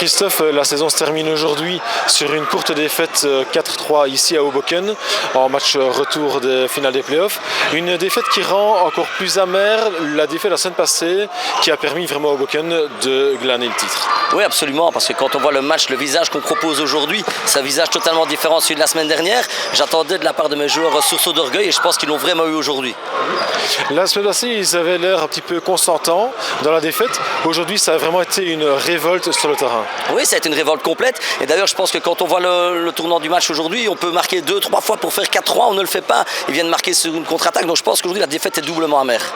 Christophe, la saison se termine aujourd'hui sur une courte défaite 4-3 ici à Hoboken en match retour de finale des playoffs. Une défaite qui rend encore plus amère la défaite la semaine passée qui a permis vraiment à Hoboken de glaner le titre. Oui, absolument, parce que quand on voit le match, le visage qu'on propose aujourd'hui, c'est un visage totalement différent de celui de la semaine dernière. J'attendais de la part de mes joueurs un sursaut d'orgueil et je pense qu'ils l'ont vraiment eu aujourd'hui. La semaine passée, ils avaient l'air un petit peu consentants dans la défaite. Aujourd'hui, ça a vraiment été une révolte sur le terrain. Oui, ça a été une révolte complète. Et d'ailleurs, je pense que quand on voit le tournant du match aujourd'hui, on peut marquer 2-3 fois pour faire 4-3. On ne le fait pas. Ils viennent marquer sur une contre-attaque. Donc je pense qu'aujourd'hui, la défaite est doublement amère.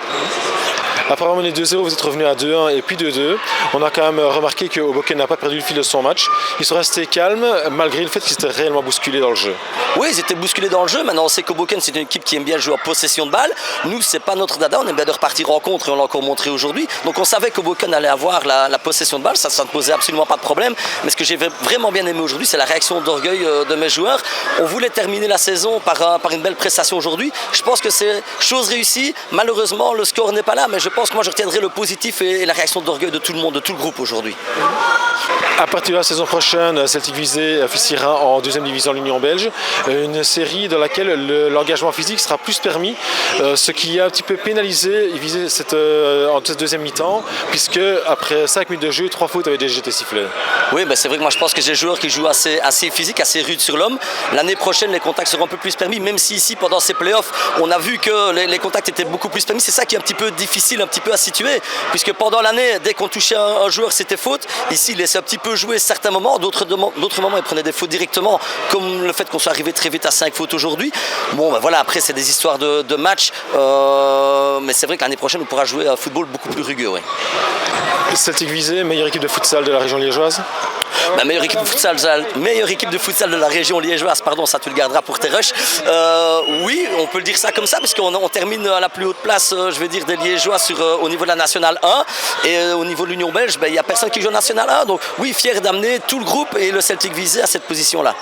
Après avoir mené 2-0, vous êtes revenu à 2-1 et puis 2-2. On a quand même remarqué que Hoboken n'a pas perdu le fil de son match. Ils sont restés calmes malgré le fait qu'ils étaient réellement bousculés dans le jeu. Oui, ils étaient bousculés dans le jeu. Maintenant, on sait qu'Hoboken, c'est une équipe qui aime bien jouer en possession de balle. Nous, c'est pas notre dada. On aime bien de repartir en contre et on l'a encore montré aujourd'hui. Donc, on savait qu'Hoboken allait avoir la possession de balle. Ça ne posait absolument pas de problème. Mais ce que j'ai vraiment bien aimé aujourd'hui, c'est la réaction d'orgueil de mes joueurs. On voulait terminer la saison par une belle prestation aujourd'hui. Je pense que c'est chose réussie. Malheureusement, le score n'est pas là. Mais je pense que moi, je retiendrai le positif et la réaction d'orgueil de tout le monde, de tout le groupe aujourd'hui. À partir de la saison prochaine, Celtic Visé officiera en deuxième division de l'Union belge, une série dans laquelle l'engagement physique sera plus permis, ce qui a un petit peu pénalisé Visé en cette deuxième mi-temps, puisque après 5 minutes de jeu, 3 fautes avaient déjà été sifflées. Oui, c'est vrai que moi je pense que j'ai des joueurs qui jouent assez physique, assez rude sur l'homme. L'année prochaine, les contacts seront un peu plus permis, même si ici, pendant ces playoffs, on a vu que les contacts étaient beaucoup plus permis. C'est ça qui est un petit peu difficile, un petit peu à situer, puisque pendant l'année, dès qu'on touchait un joueur, c'était faute. Ici, il laissait un petit peu jouer certains moments, d'autres moments, il prenait des fautes directement, comme le fait qu'on soit arrivé très vite à 5 fautes aujourd'hui. Bon, voilà, après, c'est des histoires de match, mais c'est vrai que l'année prochaine, on pourra jouer à un football beaucoup plus rugueux. Oui. Celtic Visé, meilleure équipe de futsal de la région liégeoise. Meilleure équipe de futsal de la région liégeoise, pardon, ça tu le garderas pour tes rushs. Oui, on peut le dire ça comme ça, parce qu'on termine à la plus haute place, je vais dire, des Liégeois au niveau de la Nationale 1. Et au niveau de l'Union belge, il n'y a personne qui joue en Nationale 1. Donc oui, fier d'amener tout le groupe et le Celtic Visé à cette position-là.